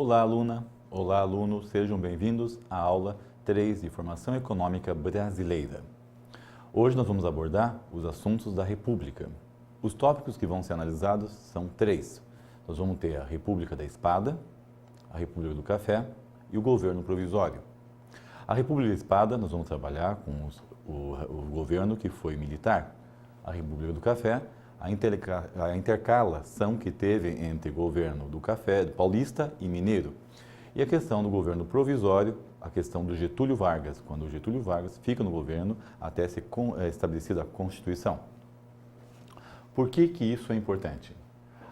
Olá, aluna! Olá, aluno! Sejam bem-vindos à aula 3 de Formação Econômica Brasileira. Hoje nós vamos abordar os assuntos da República. Os tópicos que vão ser analisados são 3. Nós vamos ter a República da Espada, a República do Café e o Governo Provisório. A República da Espada nós vamos trabalhar com o governo que foi militar. A República do Café, a intercalação que teve entre governo do Café, do Paulista e Mineiro. E a questão do governo provisório, a questão do Getúlio Vargas, quando o Getúlio Vargas fica no governo até ser estabelecida a Constituição. Por que isso é importante?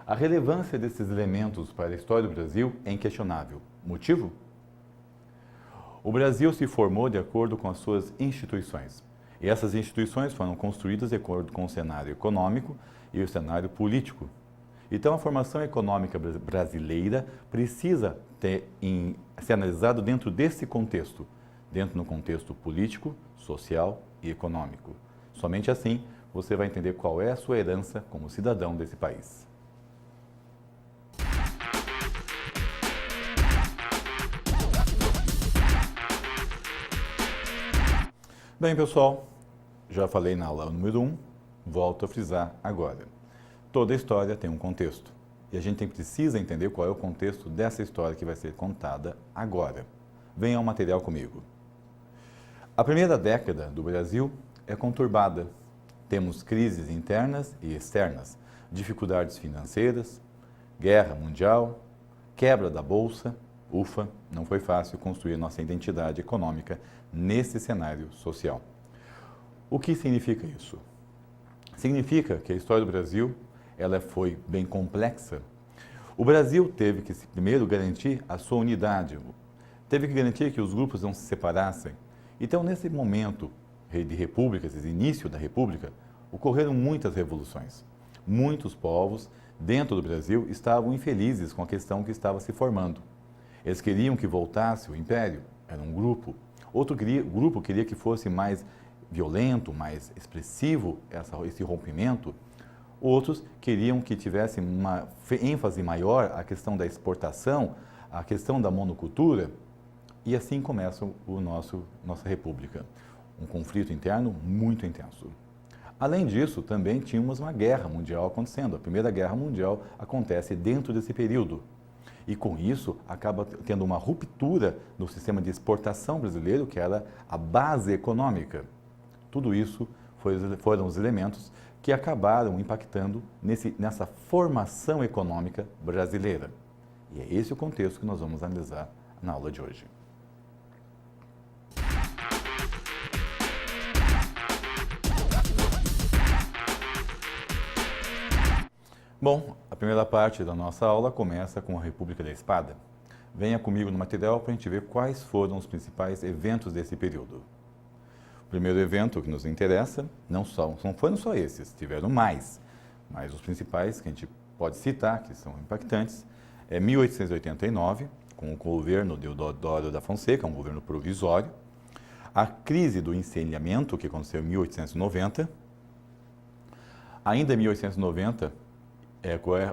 A relevância desses elementos para a história do Brasil é inquestionável. Motivo? O Brasil se formou de acordo com as suas instituições. E essas instituições foram construídas de acordo com o cenário econômico e o cenário político. Então, a formação econômica brasileira precisa ser analisada dentro desse contexto, dentro do contexto político, social e econômico. Somente assim você vai entender qual é a sua herança como cidadão desse país. Bem, pessoal, já falei na aula número 1, volto a frisar agora. Toda história tem um contexto e a gente precisa entender qual é o contexto dessa história que vai ser contada agora. Venha ao material comigo. A primeira década do Brasil é conturbada. Temos crises internas e externas, dificuldades financeiras, guerra mundial, quebra da bolsa. Ufa, não foi fácil construir nossa identidade econômica nesse cenário social. O que significa isso? Significa que a história do Brasil ela foi bem complexa. O Brasil teve que primeiro garantir a sua unidade, teve que garantir que os grupos não se separassem. Então, nesse momento de república, esse início da república, ocorreram muitas revoluções. Muitos povos dentro do Brasil estavam infelizes com a questão que estava se formando. Eles queriam que voltasse o império, era um grupo. Outro grupo queria que fosse mais violento, mais expressivo esse rompimento. Outros queriam que tivesse uma ênfase maior a questão da exportação, a questão da monocultura. E assim começa nossa república. Um conflito interno muito intenso. Além disso, também tínhamos uma guerra mundial acontecendo. A Primeira Guerra Mundial acontece dentro desse período. E com isso, acaba tendo uma ruptura no sistema de exportação brasileiro, que era a base econômica. Tudo isso foram os elementos que acabaram impactando nessa formação econômica brasileira. E é esse o contexto que nós vamos analisar na aula de hoje. Bom, a primeira parte da nossa aula começa com a República da Espada. Venha comigo no material para a gente ver quais foram os principais eventos desse período. O primeiro evento que nos interessa não foram só esses, tiveram mais. Mas os principais que a gente pode citar, que são impactantes, é 1889, com o governo Deodoro da Fonseca, um governo provisório. A crise do encelhamento, que aconteceu em 1890. Ainda em 1890,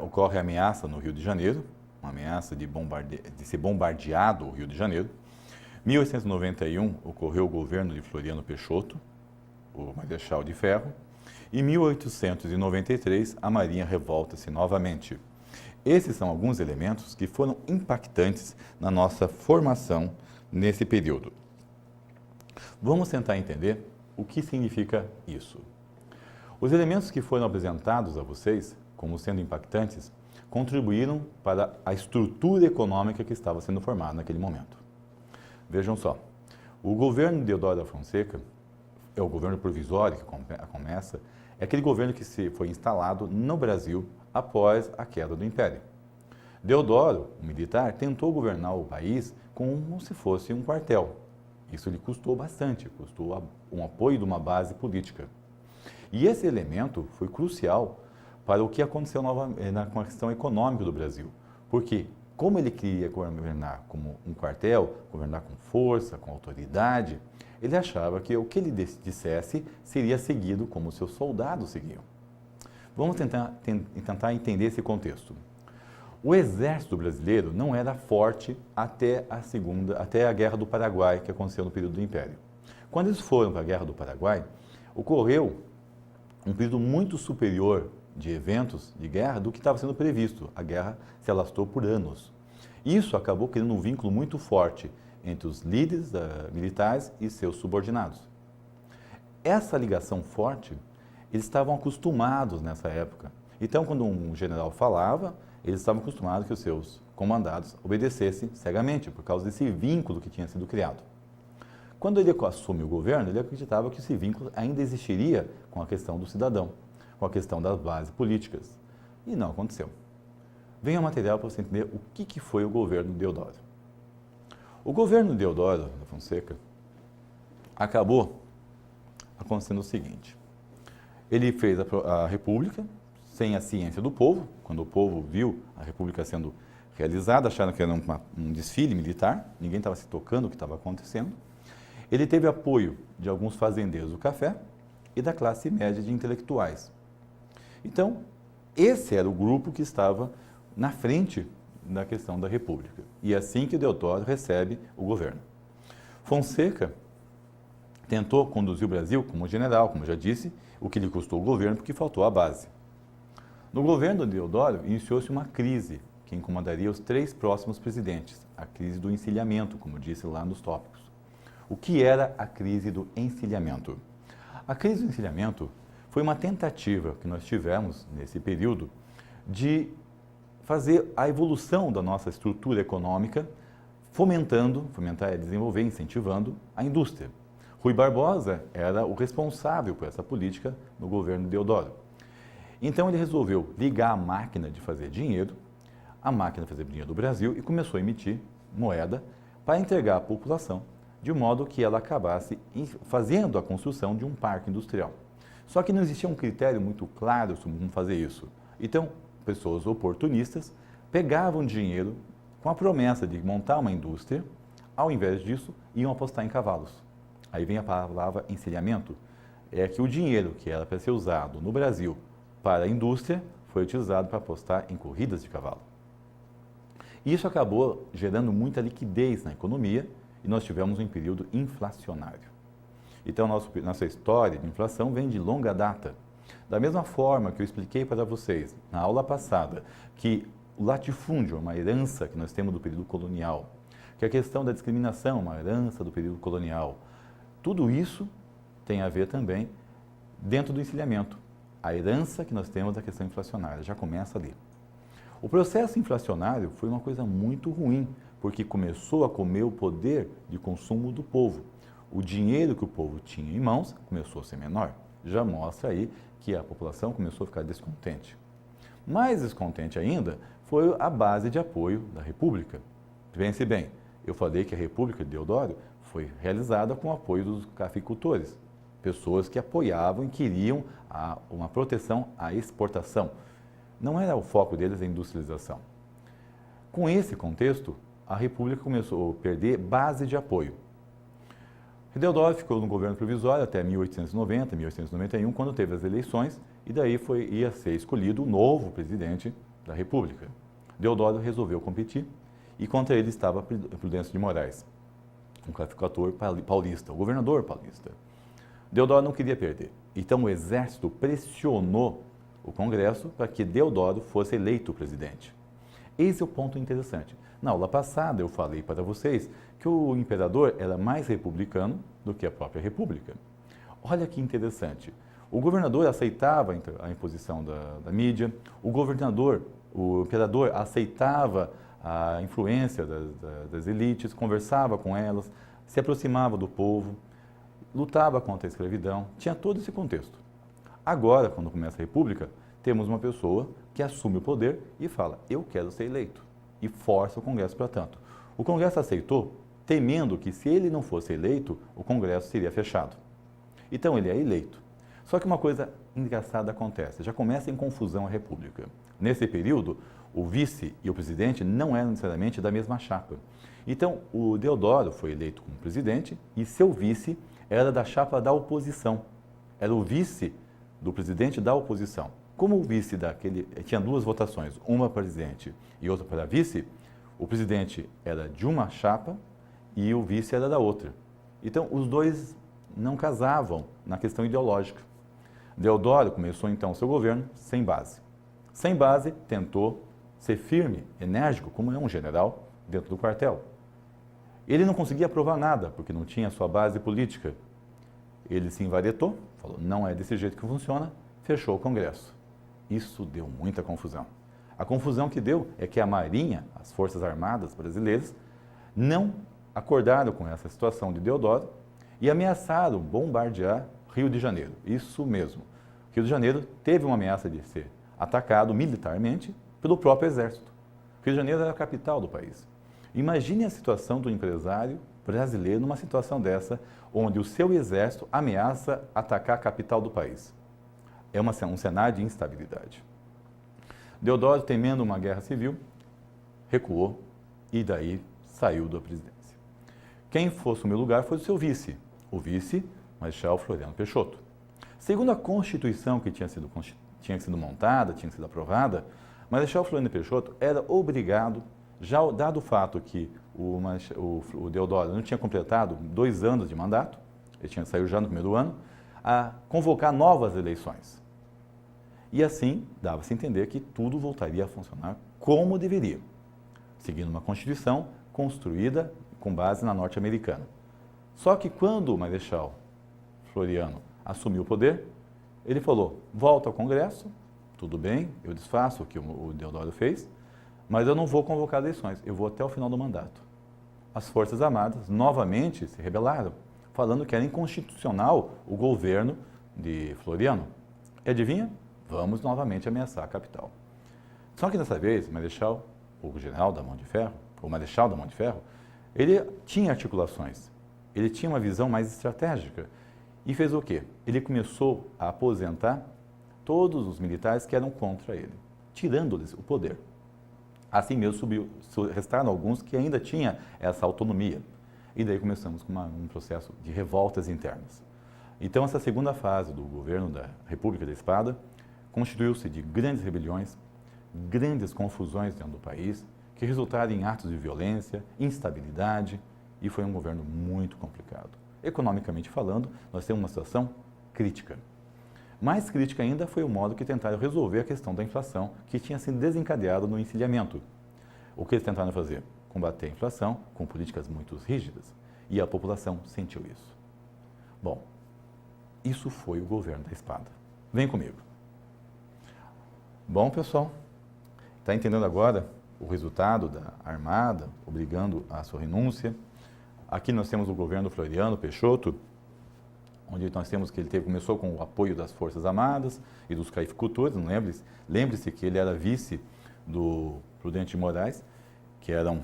ocorre a ameaça no Rio de Janeiro, uma ameaça de ser bombardeado o Rio de Janeiro. Em 1891, ocorreu o governo de Floriano Peixoto, o Marechal de Ferro. Em 1893, a Marinha revolta-se novamente. Esses são alguns elementos que foram impactantes na nossa formação nesse período. Vamos tentar entender o que significa isso. Os elementos que foram apresentados a vocês como sendo impactantes, contribuíram para a estrutura econômica que estava sendo formada naquele momento. Vejam só, o governo de Deodoro da Fonseca, é o governo provisório que começa, é aquele governo que foi instalado no Brasil após a queda do Império. Deodoro, o militar, tentou governar o país como se fosse um quartel. Isso lhe custou bastante, custou um apoio de uma base política. E esse elemento foi crucial para o que aconteceu com a questão econômica do Brasil. Porque, como ele queria governar como um quartel, governar com força, com autoridade, ele achava que o que ele dissesse seria seguido como seus soldados seguiam. Vamos tentar entender esse contexto. O exército brasileiro não era forte até a Guerra do Paraguai, que aconteceu no período do Império. Quando eles foram para a Guerra do Paraguai, ocorreu um período muito superior de eventos de guerra do que estava sendo previsto. A guerra se alastrou por anos. Isso acabou criando um vínculo muito forte entre os líderes militares e seus subordinados. Essa ligação forte, eles estavam acostumados nessa época. Então, quando um general falava, eles estavam acostumados que os seus comandados obedecessem cegamente, por causa desse vínculo que tinha sido criado. Quando ele assume o governo, ele acreditava que esse vínculo ainda existiria com a questão do cidadão, com a questão das bases políticas. E não aconteceu. Venha o material para você entender o que foi o governo Deodoro. O governo Deodoro da Fonseca acabou acontecendo o seguinte. Ele fez a República sem a ciência do povo. Quando o povo viu a República sendo realizada, acharam que era um desfile militar, ninguém estava se tocando o que estava acontecendo. Ele teve apoio de alguns fazendeiros do café e da classe média de intelectuais. Então, esse era o grupo que estava na frente da questão da República. E é assim que Deodoro recebe o governo. Fonseca tentou conduzir o Brasil como general, como já disse, o que lhe custou o governo porque faltou a base. No governo de Deodoro, iniciou-se uma crise que incomodaria os 3 próximos presidentes, a crise do encilhamento, como disse lá nos tópicos. O que era a crise do encilhamento? A crise do encilhamento foi uma tentativa que nós tivemos nesse período de fazer a evolução da nossa estrutura econômica, fomentar, desenvolver, incentivando a indústria. Rui Barbosa era o responsável por essa política no governo de Deodoro. Então ele resolveu ligar a máquina de fazer dinheiro, a máquina de fazer dinheiro do Brasil, e começou a emitir moeda para entregar à população, de modo que ela acabasse fazendo a construção de um parque industrial. Só que não existia um critério muito claro sobre como fazer isso. Então, pessoas oportunistas pegavam dinheiro com a promessa de montar uma indústria, ao invés disso, iam apostar em cavalos. Aí vem a palavra encilhamento, é que o dinheiro que era para ser usado no Brasil para a indústria foi utilizado para apostar em corridas de cavalo. Isso acabou gerando muita liquidez na economia e nós tivemos um período inflacionário. Então, nossa história de inflação vem de longa data. Da mesma forma que eu expliquei para vocês na aula passada que o latifúndio é uma herança que nós temos do período colonial, que a questão da discriminação é uma herança do período colonial, tudo isso tem a ver também dentro do encilhamento. A herança que nós temos da questão inflacionária já começa ali. O processo inflacionário foi uma coisa muito ruim, porque começou a comer o poder de consumo do povo. O dinheiro que o povo tinha em mãos começou a ser menor. Já mostra aí que a população começou a ficar descontente. Mais descontente ainda foi a base de apoio da República. Pense bem, eu falei que a República de Deodoro foi realizada com o apoio dos cafeicultores, pessoas que apoiavam e queriam uma proteção à exportação. Não era o foco deles a industrialização. Com esse contexto, a República começou a perder base de apoio. Deodoro ficou no governo provisório até 1890, 1891, quando teve as eleições, e daí ia ser escolhido o novo presidente da República. Deodoro resolveu competir e contra ele estava Prudêncio de Moraes, um cafeicultor paulista, o governador paulista. Deodoro não queria perder, então o exército pressionou o Congresso para que Deodoro fosse eleito presidente. Esse é o ponto interessante. Na aula passada eu falei para vocês que o imperador era mais republicano do que a própria república. Olha que interessante. O governador aceitava a imposição da mídia, o imperador aceitava a influência das elites, conversava com elas, se aproximava do povo, lutava contra a escravidão, tinha todo esse contexto. Agora, quando começa a república, temos uma pessoa que assume o poder e fala, eu quero ser eleito, e força o Congresso para tanto. O Congresso aceitou, temendo que se ele não fosse eleito, o Congresso seria fechado. Então ele é eleito. Só que uma coisa engraçada acontece, já começa em confusão a República. Nesse período, o vice e o presidente não eram necessariamente da mesma chapa. Então, o Deodoro foi eleito como presidente e seu vice era da chapa da oposição. Era o vice do presidente da oposição. Como o vice daquele tinha duas votações, uma para presidente e outra para vice, o presidente era de uma chapa e o vice era da outra. Então, os dois não casavam na questão ideológica. Deodoro começou então seu governo sem base. Sem base, tentou ser firme, enérgico, como é um general dentro do quartel. Ele não conseguia aprovar nada, porque não tinha sua base política. Ele se envaretou, falou, não é desse jeito que funciona, fechou o Congresso. Isso deu muita confusão. A confusão que deu é que a Marinha, as Forças Armadas brasileiras, não acordaram com essa situação de Deodoro e ameaçaram bombardear Rio de Janeiro. Isso mesmo. Rio de Janeiro teve uma ameaça de ser atacado militarmente pelo próprio Exército. Rio de Janeiro era a capital do país. Imagine a situação do empresário brasileiro numa situação dessa, onde o seu exército ameaça atacar a capital do país. É um cenário de instabilidade. Deodoro, temendo uma guerra civil, recuou e daí saiu da presidência. Quem assumiu o lugar foi o seu vice, o vice Marechal Floriano Peixoto. Segundo a Constituição que tinha sido montada, tinha sido aprovada, Marechal Floriano Peixoto era obrigado, já dado o fato que o Deodoro não tinha completado 2 anos de mandato, ele saiu já no primeiro ano, a convocar novas eleições. E assim, dava-se a entender que tudo voltaria a funcionar como deveria, seguindo uma Constituição construída com base na norte-americana. Só que quando o Marechal Floriano assumiu o poder, ele falou, volta ao Congresso, tudo bem, eu desfaço o que o Deodoro fez, mas eu não vou convocar eleições, eu vou até o final do mandato. As Forças Armadas novamente se rebelaram, falando que era inconstitucional o governo de Floriano. E adivinha? Vamos novamente ameaçar a capital. Só que dessa vez, o general da Mão de Ferro, o Marechal da Mão de Ferro, ele tinha articulações, ele tinha uma visão mais estratégica e fez o quê? Ele começou a aposentar todos os militares que eram contra ele, tirando-lhes o poder. Assim mesmo restaram alguns que ainda tinham essa autonomia. E daí começamos com um processo de revoltas internas. Então, essa segunda fase do governo da República da Espada constituiu-se de grandes rebeliões, grandes confusões dentro do país, que resultaram em atos de violência, instabilidade, e foi um governo muito complicado. Economicamente falando, nós temos uma situação crítica. Mais crítica ainda foi o modo que tentaram resolver a questão da inflação, que tinha sido desencadeada no encilhamento. O que eles tentaram fazer? Combater a inflação com políticas muito rígidas, e a população sentiu isso. Bom, isso foi o governo da Espada. Vem comigo. Bom, pessoal, está entendendo agora o resultado da Armada, obrigando a sua renúncia? Aqui nós temos o governo Floriano Peixoto, onde nós temos que ele começou com o apoio das Forças Armadas e dos caificultores, não lembre-se que ele era vice do Prudente de Moraes, que era um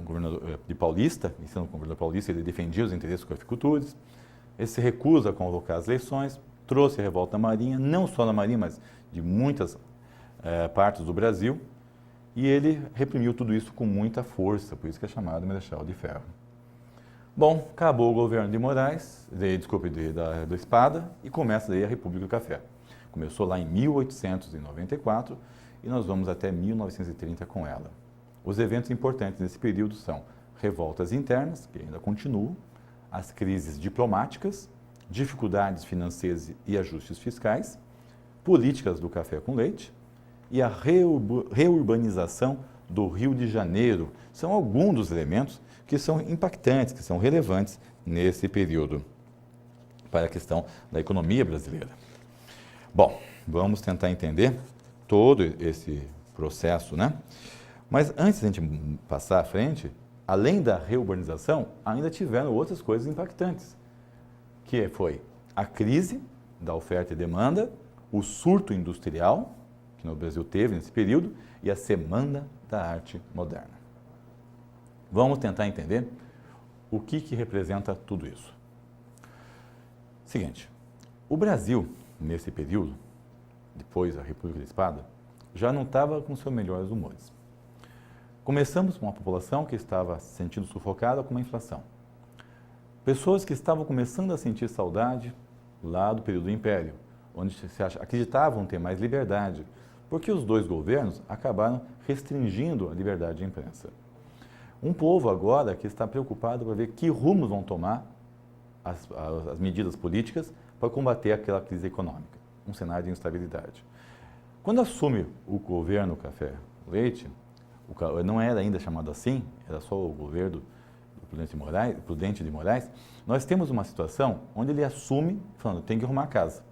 governador de Paulista, e sendo governador paulista, ele defendia os interesses dos caificultores. Ele se recusa a convocar as eleições, trouxe a revolta na Marinha, não só na Marinha, mas de muitas partes do Brasil, e ele reprimiu tudo isso com muita força, por isso que é chamado Marechal de Ferro. Bom, acabou o governo de Moraes, da Espada, e começa daí a República do Café. Começou lá em 1894 e nós vamos até 1930 com ela. Os eventos importantes nesse período são revoltas internas, que ainda continuam, as crises diplomáticas, dificuldades financeiras e ajustes fiscais, políticas do café com leite e a reurbanização do Rio de Janeiro. São alguns dos elementos que são impactantes, que são relevantes nesse período para a questão da economia brasileira. Bom, vamos tentar entender todo esse processo, né? Mas antes de a gente passar à frente, além da reurbanização, ainda tiveram outras coisas impactantes, que foi a crise da oferta e demanda, o surto industrial, que no Brasil teve nesse período, e a Semana da Arte Moderna. Vamos tentar entender o que representa tudo isso. Seguinte, o Brasil, nesse período, depois da República da Espada, já não estava com seus melhores humores. Começamos com uma população que estava se sentindo sufocada com uma inflação. Pessoas que estavam começando a sentir saudade lá do período do Império, onde acreditavam ter mais liberdade, porque os dois governos acabaram restringindo a liberdade de imprensa. Um povo agora que está preocupado para ver que rumos vão tomar as medidas políticas para combater aquela crise econômica, um cenário de instabilidade. Quando assume o governo Café Leite, não era ainda chamado assim, era só o governo do Prudente de Moraes, nós temos uma situação onde ele assume falando, tem que arrumar a casa.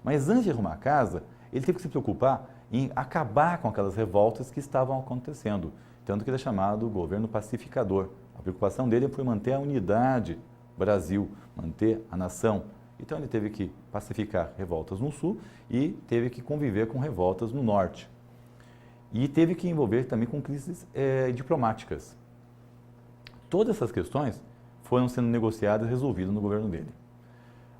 Mas antes de arrumar a casa, ele teve que se preocupar em acabar com aquelas revoltas que estavam acontecendo, tanto que ele é chamado governo pacificador. A preocupação dele foi manter a unidade do Brasil, manter a nação. Então ele teve que pacificar revoltas no sul e teve que conviver com revoltas no norte. E teve que envolver também com crises diplomáticas. Todas essas questões foram sendo negociadas e resolvidas no governo dele.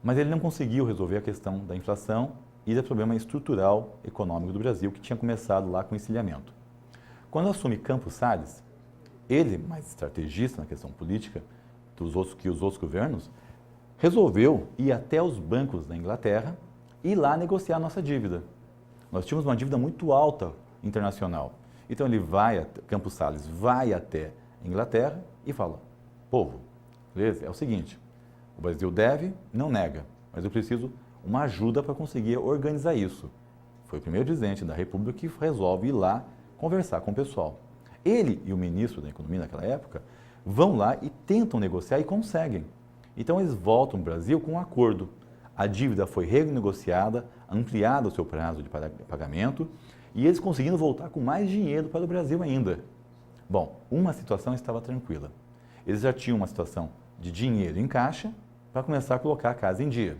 Mas ele não conseguiu resolver a questão da inflação e do problema estrutural econômico do Brasil, que tinha começado lá com o encilhamento. Quando assume Campos Salles, ele, mais estrategista na questão política que os outros governos, resolveu ir até os bancos da Inglaterra e lá negociar a nossa dívida. Nós tínhamos uma dívida muito alta internacional. Então ele Campos Salles vai até a Inglaterra e fala, povo, beleza? É o seguinte, o Brasil deve, não nega, mas eu preciso uma ajuda para conseguir organizar isso. Foi o primeiro presidente da República que resolve ir lá conversar com o pessoal. Ele e o ministro da Economia naquela época vão lá e tentam negociar e conseguem. Então eles voltam ao Brasil com um acordo. A dívida foi renegociada, ampliado o seu prazo de pagamento e eles conseguindo voltar com mais dinheiro para o Brasil ainda. Bom, uma situação estava tranquila. Eles já tinham uma situação de dinheiro em caixa para começar a colocar a casa em dia.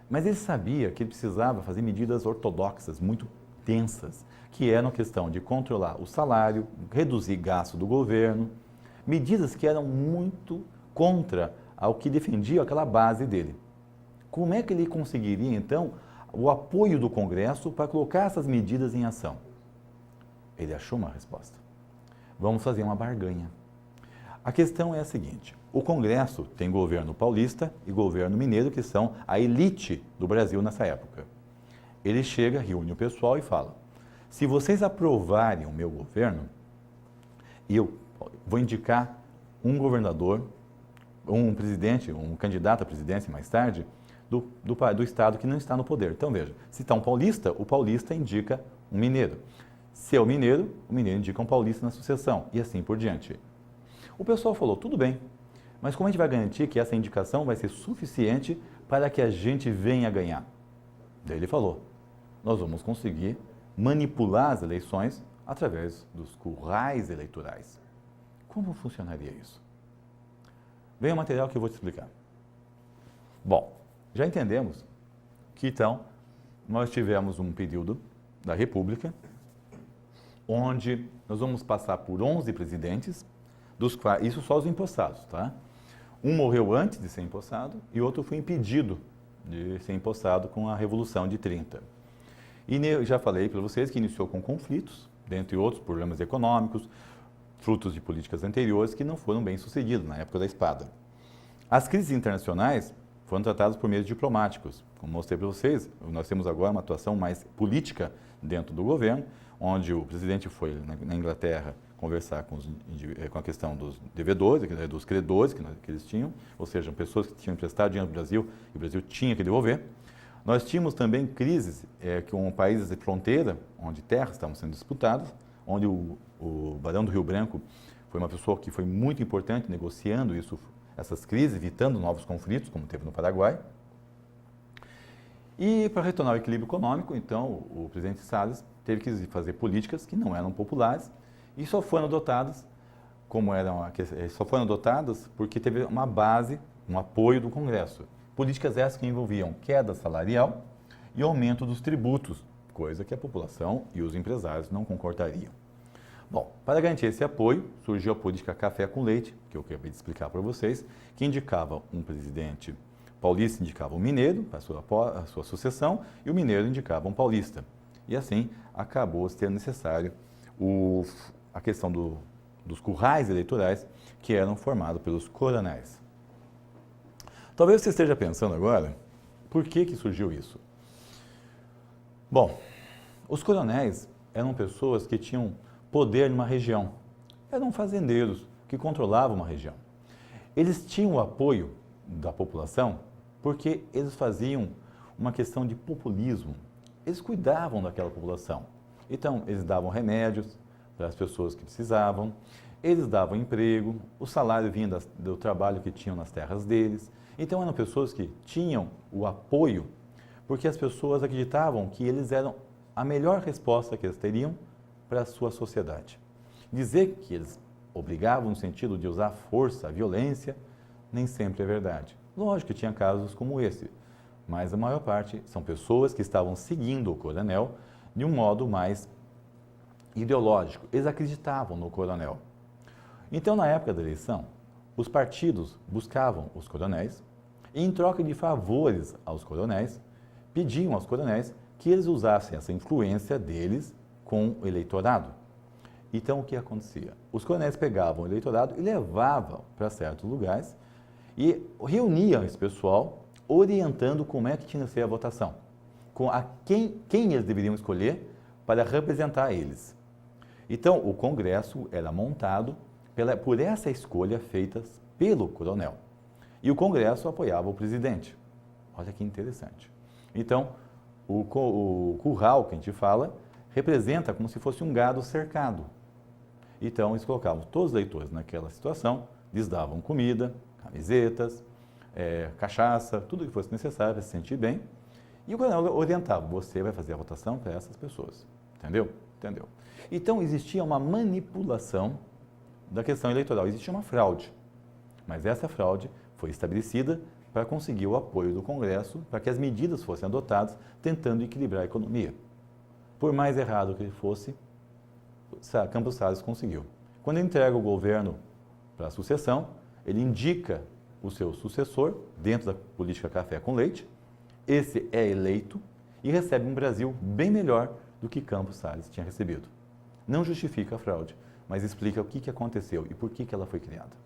Mas ele sabia que ele precisava fazer medidas ortodoxas, muito tensas, que eram a questão de controlar o salário, reduzir gasto do governo, medidas que eram muito contra ao que defendia aquela base dele. Como é que ele conseguiria, então, o apoio do Congresso para colocar essas medidas em ação? Ele achou uma resposta. Vamos fazer uma barganha. A questão é a seguinte, o Congresso tem governo paulista e governo mineiro, que são a elite do Brasil nessa época. Ele chega, reúne o pessoal e fala, se vocês aprovarem o meu governo, eu vou indicar um governador, um presidente, um candidato à presidência mais tarde, do estado que não está no poder. Então veja, se está um paulista, o paulista indica um mineiro. Se é o mineiro indica um paulista na sucessão e assim por diante. O pessoal falou, tudo bem, mas como a gente vai garantir que essa indicação vai ser suficiente para que a gente venha ganhar? Daí ele falou, nós vamos conseguir manipular as eleições através dos currais eleitorais. Como funcionaria isso? Vem o material que eu vou te explicar. Bom, já entendemos que então nós tivemos um período da República onde nós vamos passar por 11 presidentes, isso só os empossados, tá? Um morreu antes de ser empossado e outro foi impedido de ser empossado com a Revolução de 30. E já falei para vocês que iniciou com conflitos, dentre outros problemas econômicos, frutos de políticas anteriores que não foram bem sucedidas na época da espada. As crises internacionais foram tratadas por meios diplomáticos. Como mostrei para vocês, nós temos agora uma atuação mais política dentro do governo, onde o presidente foi na Inglaterra conversar com a questão dos devedores, dos credores que eles tinham, ou seja, pessoas que tinham emprestado dinheiro para o Brasil e o Brasil tinha que devolver. Nós tínhamos também crises com países de fronteira, onde terras estavam sendo disputadas, onde o Barão do Rio Branco foi uma pessoa que foi muito importante negociando essas crises, evitando novos conflitos, como teve no Paraguai. E para retornar ao equilíbrio econômico, então, o presidente Salles teve que fazer políticas que não eram populares e só foram adotadas porque teve uma base, um apoio do Congresso. Políticas essas que envolviam queda salarial e aumento dos tributos, coisa que a população e os empresários não concordariam. Bom, para garantir esse apoio, surgiu a política café com leite, que eu acabei de explicar para vocês, que indicava um presidente paulista, indicava um mineiro para a sua sucessão, e o mineiro indicava um paulista. E assim acabou sendo necessário a questão dos currais eleitorais, que eram formados pelos coronéis. Talvez você esteja pensando agora, por que surgiu isso? Bom, os coronéis eram pessoas que tinham poder numa região. Eram fazendeiros que controlavam uma região. Eles tinham o apoio da população porque eles faziam uma questão de populismo. Eles cuidavam daquela população. Então, eles davam remédios para as pessoas que precisavam, eles davam emprego, o salário vinha do trabalho que tinham nas terras deles. Então, eram pessoas que tinham o apoio porque as pessoas acreditavam que eles eram a melhor resposta que eles teriam para a sua sociedade. Dizer que eles obrigavam no sentido de usar força, violência, nem sempre é verdade. Lógico que tinha casos como esse, mas a maior parte são pessoas que estavam seguindo o coronel de um modo mais ideológico. Eles acreditavam no coronel. Então, na época da eleição, os partidos buscavam os coronéis e, em troca de favores aos coronéis, pediam aos coronéis que eles usassem essa influência deles com o eleitorado. Então, o que acontecia? Os coronéis pegavam o eleitorado e levavam para certos lugares e reuniam esse pessoal, orientando como é que tinha que ser a votação, com quem eles deveriam escolher para representar eles. Então, o Congresso era montado por essa escolha feita pelo coronel. E o Congresso apoiava o presidente. Olha que interessante. Então, o curral que a gente fala representa como se fosse um gado cercado. Então, eles colocavam todos os eleitores naquela situação, lhes davam comida, camisetas, cachaça, tudo que fosse necessário para se sentir bem. E o coronel orientava, você vai fazer a votação para essas pessoas. Entendeu? Entendeu? Então, existia uma manipulação da questão eleitoral, existia uma fraude. Mas essa fraude foi estabelecida para conseguir o apoio do Congresso, para que as medidas fossem adotadas, tentando equilibrar a economia. Por mais errado que ele fosse, Campos Salles conseguiu. Quando ele entrega o governo para a sucessão, ele indica o seu sucessor dentro da política café com leite, esse é eleito e recebe um Brasil bem melhor do que Campos Salles tinha recebido. Não justifica a fraude, mas explica o que aconteceu e por que ela foi criada.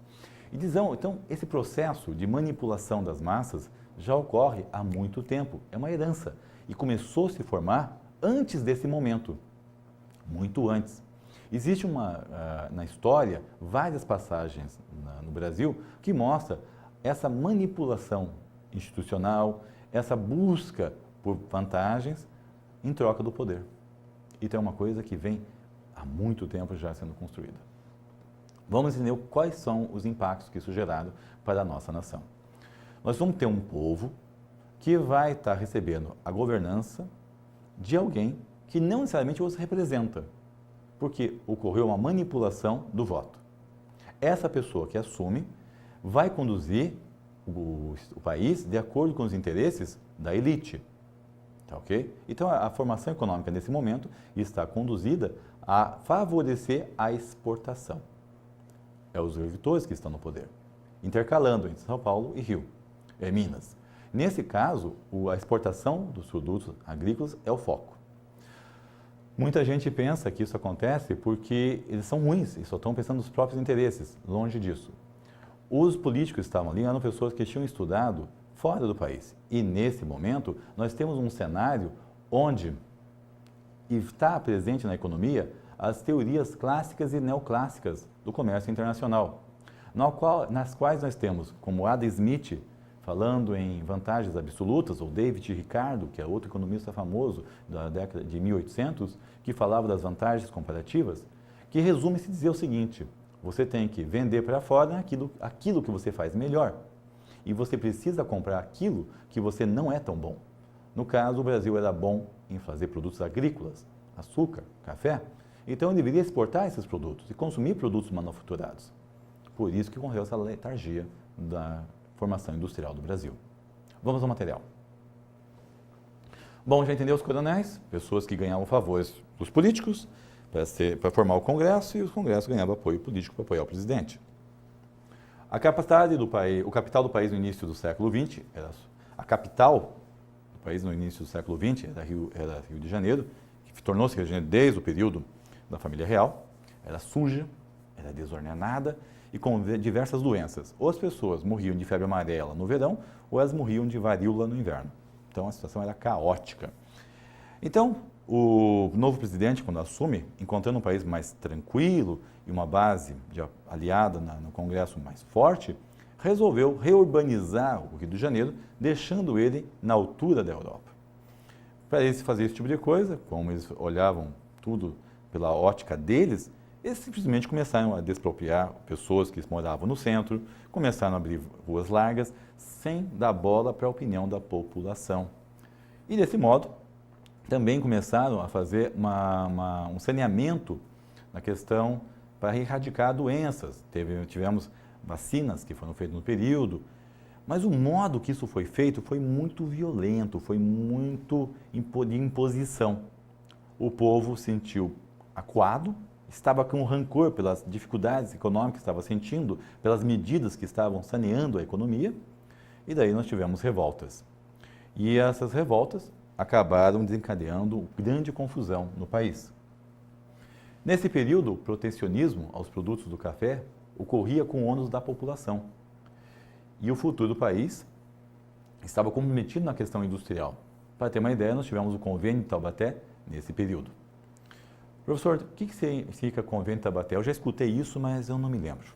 E então, esse processo de manipulação das massas já ocorre há muito tempo, é uma herança e começou a se formar antes desse momento, muito antes. Existe na história várias passagens no Brasil que mostram essa manipulação institucional, essa busca por vantagens em troca do poder. Então é uma coisa que vem há muito tempo já sendo construída. Vamos entender quais são os impactos que isso gerado para a nossa nação. Nós vamos ter um povo que vai estar recebendo a governança de alguém que não necessariamente os representa, porque ocorreu uma manipulação do voto. Essa pessoa que assume vai conduzir o país de acordo com os interesses da elite. Tá, ok? Então, a formação econômica nesse momento está conduzida a favorecer a exportação. É os agricultores que estão no poder, intercalando entre São Paulo e Rio, Minas. Nesse caso, a exportação dos produtos agrícolas é o foco. Muita gente pensa que isso acontece porque eles são ruins e só estão pensando nos próprios interesses. Longe disso. Os políticos que estavam ali eram pessoas que tinham estudado fora do país. E nesse momento, nós temos um cenário onde está presente na economia as teorias clássicas e neoclássicas do comércio internacional, nas quais nós temos, como Adam Smith, falando em vantagens absolutas, ou David Ricardo, que é outro economista famoso da década de 1800, que falava das vantagens comparativas, que resume-se dizer o seguinte: você tem que vender para fora aquilo que você faz melhor, e você precisa comprar aquilo que você não é tão bom. No caso, o Brasil era bom em fazer produtos agrícolas, açúcar, café, então ele deveria exportar esses produtos e consumir produtos manufaturados. Por isso que ocorreu essa letargia da formação industrial do Brasil. Vamos ao material. Bom, já entendeu os coronéis? Pessoas que ganhavam favores dos políticos para formar o Congresso, e o Congresso ganhava apoio político para apoiar o presidente. A capacidade do país, o capital do país no início do século XX, a capital do país no início do século XX era Rio de Janeiro, que tornou-se Rio de Janeiro desde o período da família real, era suja, era desordenada e com diversas doenças. Ou as pessoas morriam de febre amarela no verão, ou elas morriam de varíola no inverno. Então a situação era caótica. Então, o novo presidente, quando assume, encontrando um país mais tranquilo e uma base aliada no Congresso mais forte, resolveu reurbanizar o Rio de Janeiro, deixando ele na altura da Europa. Para eles fazer esse tipo de coisa, como eles olhavam tudo pela ótica deles, eles simplesmente começaram a despropriar pessoas que moravam no centro, começaram a abrir ruas largas, sem dar bola para a opinião da população. E desse modo, também começaram a fazer um saneamento na questão para erradicar doenças. Tivemos vacinas que foram feitas no período, mas o modo que isso foi feito foi muito violento, foi muito de imposição. O povo sentiu acuado, estava com rancor pelas dificuldades econômicas que estava sentindo, pelas medidas que estavam saneando a economia, e daí nós tivemos revoltas. E essas revoltas acabaram desencadeando grande confusão no país. Nesse período, o protecionismo aos produtos do café ocorria com o ônus da população. E o futuro do país estava comprometido na questão industrial. Para ter uma ideia, nós tivemos o Convênio de Taubaté nesse período. Professor, o que significa Convênio de Taubaté? Eu já escutei isso, mas eu não me lembro.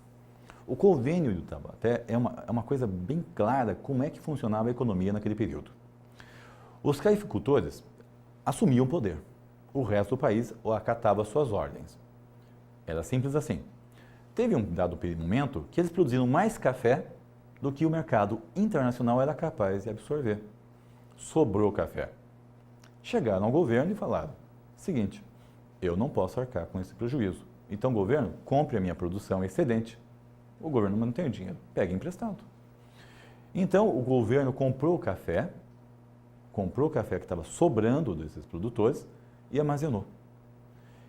O Convênio de Taubaté é uma coisa bem clara como é que funcionava a economia naquele período. Os cafeicultores assumiam o poder. O resto do país acatava suas ordens. Era simples assim. Teve um dado momento que eles produziram mais café do que o mercado internacional era capaz de absorver. Sobrou café. Chegaram ao governo e falaram: seguinte, eu não posso arcar com esse prejuízo. Então, governo, compre a minha produção excedente. O governo não tem dinheiro, pega emprestado. Então, o governo comprou o café que estava sobrando desses produtores e armazenou.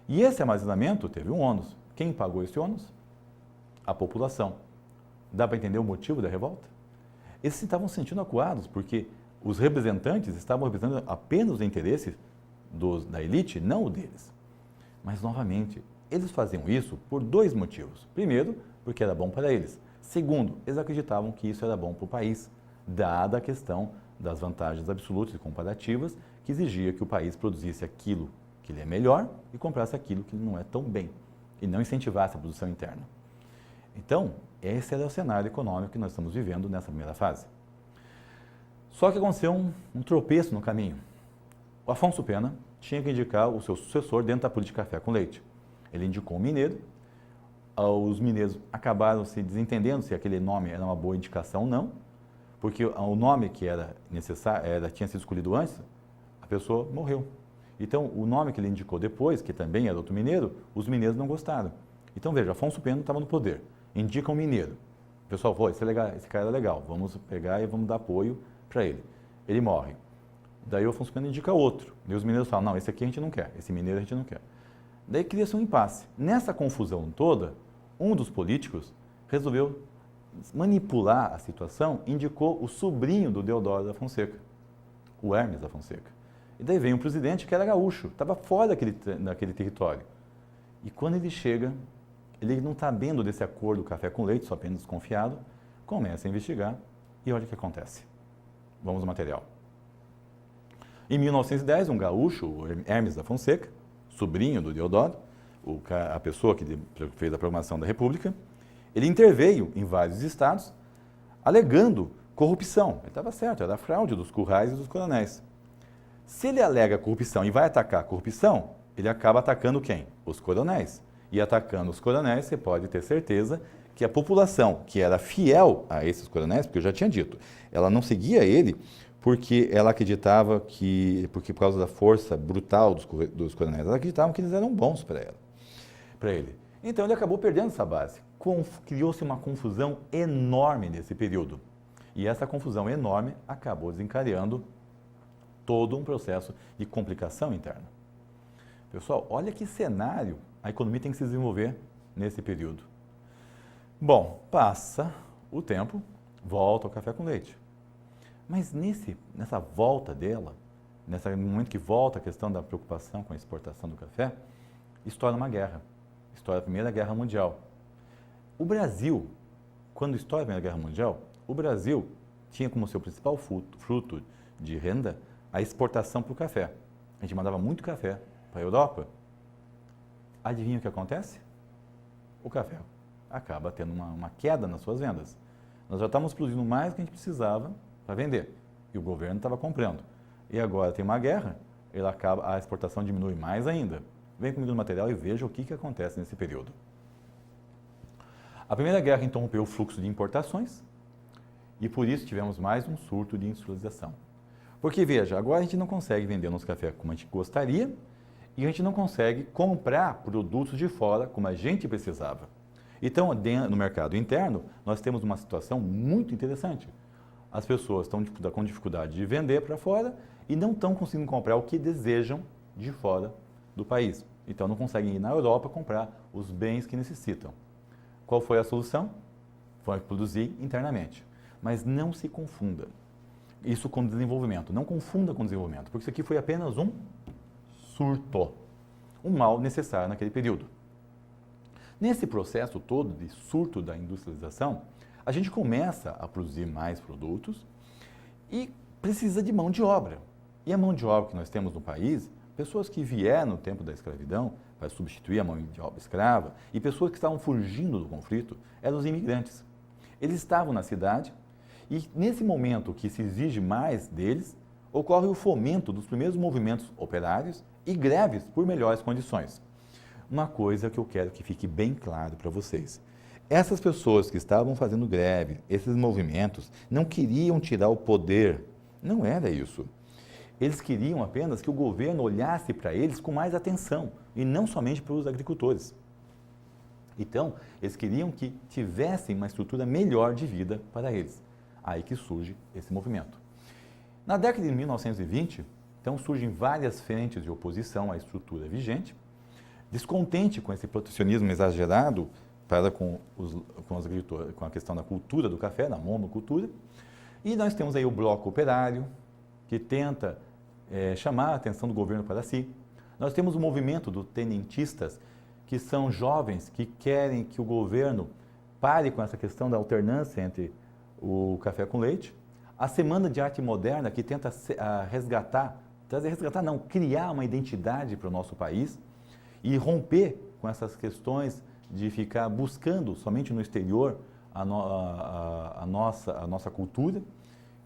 E esse armazenamento teve um ônus. Quem pagou esse ônus? A população. Dá para entender o motivo da revolta? Eles se estavam sentindo acuados, porque os representantes estavam representando apenas os interesses da elite, não o deles. Mas, novamente, eles faziam isso por dois motivos. Primeiro, porque era bom para eles. Segundo, eles acreditavam que isso era bom para o país, dada a questão das vantagens absolutas e comparativas que exigia que o país produzisse aquilo que lhe é melhor e comprasse aquilo que não é tão bem, e não incentivasse a produção interna. Então, esse era o cenário econômico que nós estamos vivendo nessa primeira fase. Só que aconteceu um tropeço no caminho. O Afonso Pena tinha que indicar o seu sucessor dentro da política Café com Leite. Ele indicou um mineiro, os mineiros acabaram se desentendendo se aquele nome era uma boa indicação ou não, porque o nome que era necessário, tinha sido escolhido antes, a pessoa morreu. Então, o nome que ele indicou depois, que também era outro mineiro, os mineiros não gostaram. Então, veja, Afonso Pena estava no poder, indica um mineiro. O pessoal falou: esse cara é legal, vamos pegar e vamos dar apoio para ele. Ele morre. Daí o Afonso Pena indica outro. Daí os mineiros falam: não, esse aqui a gente não quer, esse mineiro a gente não quer. Daí cria-se um impasse. Nessa confusão toda, um dos políticos resolveu manipular a situação, indicou o sobrinho do Deodoro da Fonseca, o Hermes da Fonseca. E daí vem um presidente que era gaúcho, estava fora daquele território. E quando ele chega, ele não está sabendo desse acordo Café com Leite, só apenas desconfiado, começa a investigar e olha o que acontece. Vamos ao material. Em 1910, um gaúcho, o Hermes da Fonseca, sobrinho do Deodoro, a pessoa que fez a proclamação da República, ele interveio em vários estados, alegando corrupção. Ele estava certo, era a fraude dos currais e dos coronéis. Se ele alega corrupção e vai atacar a corrupção, ele acaba atacando quem? Os coronéis. E atacando os coronéis, você pode ter certeza que a população que era fiel a esses coronéis, porque eu já tinha dito, ela não seguia ele porque ela acreditava porque por causa da força brutal dos coronéis, ela acreditava que eles eram bons para ele. Então ele acabou perdendo essa base. Criou-se uma confusão enorme nesse período. E essa confusão enorme acabou desencadeando todo um processo de complicação interna. Pessoal, olha que cenário a economia tem que se desenvolver nesse período. Bom, passa o tempo, volta ao Café com Leite. Mas nessa volta dela, nesse momento que volta a questão da preocupação com a exportação do café, estoura uma guerra. Estoura a Primeira Guerra Mundial. O Brasil, quando estoura a Primeira Guerra Mundial, o Brasil tinha como seu principal fruto de renda a exportação para o café. a gente mandava muito café para a Europa. Adivinha o que acontece? O café acaba tendo uma queda nas suas vendas. Nós já estávamos produzindo mais do que a gente precisava para vender e o governo estava comprando. E agora tem uma guerra, a exportação diminui mais ainda. Vem comigo no material e veja o que acontece nesse período. A Primeira Guerra interrompeu o fluxo de importações e por isso tivemos mais um surto de industrialização. Porque veja, agora a gente não consegue vender nosso café como a gente gostaria e a gente não consegue comprar produtos de fora como a gente precisava. Então, no mercado interno, nós temos uma situação muito interessante. As pessoas estão com dificuldade de vender para fora e não estão conseguindo comprar o que desejam de fora do país. Então, não conseguem ir na Europa comprar os bens que necessitam. Qual foi a solução? Foi produzir internamente. Mas não se confunda isso com desenvolvimento. Não confunda com desenvolvimento, porque isso aqui foi apenas um surto, um mal necessário naquele período. Nesse processo todo de surto da industrialização, a gente começa a produzir mais produtos e precisa de mão de obra. E a mão de obra que nós temos no país, pessoas que vieram no tempo da escravidão para substituir a mão de obra escrava e pessoas que estavam fugindo do conflito, eram os imigrantes. Eles estavam na cidade e nesse momento que se exige mais deles, ocorre o fomento dos primeiros movimentos operários e greves por melhores condições. Uma coisa que eu quero que fique bem claro para vocês. Essas pessoas que estavam fazendo greve, esses movimentos, não queriam tirar o poder. Não era isso. Eles queriam apenas que o governo olhasse para eles com mais atenção e não somente para os agricultores. Então, eles queriam que tivessem uma estrutura melhor de vida para eles. Aí que surge esse movimento. Na década de 1920, então surgem várias frentes de oposição à estrutura vigente, descontente com esse protecionismo exagerado para com os agricultores, com a questão da cultura do café, da monocultura. E nós temos aí o Bloco Operário, que tenta chamar a atenção do governo para si. Nós temos o movimento dos tenentistas, que são jovens que querem que o governo pare com essa questão da alternância entre o café com leite. A Semana de Arte Moderna, que tenta criar uma identidade para o nosso país e romper com essas questões de ficar buscando somente no exterior a nossa cultura.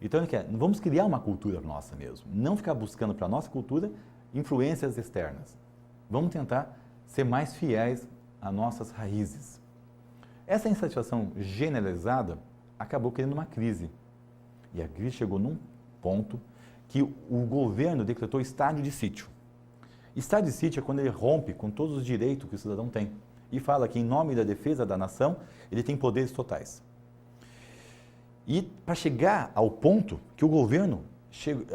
Então, vamos criar uma cultura nossa mesmo, não ficar buscando para a nossa cultura influências externas. Vamos tentar ser mais fiéis às nossas raízes. Essa insatisfação generalizada acabou criando uma crise. E a crise chegou num ponto que o governo decretou estado de sítio. Estado de sítio é quando ele rompe com todos os direitos que o cidadão tem e fala que, em nome da defesa da nação, ele tem poderes totais. E para chegar ao ponto que o governo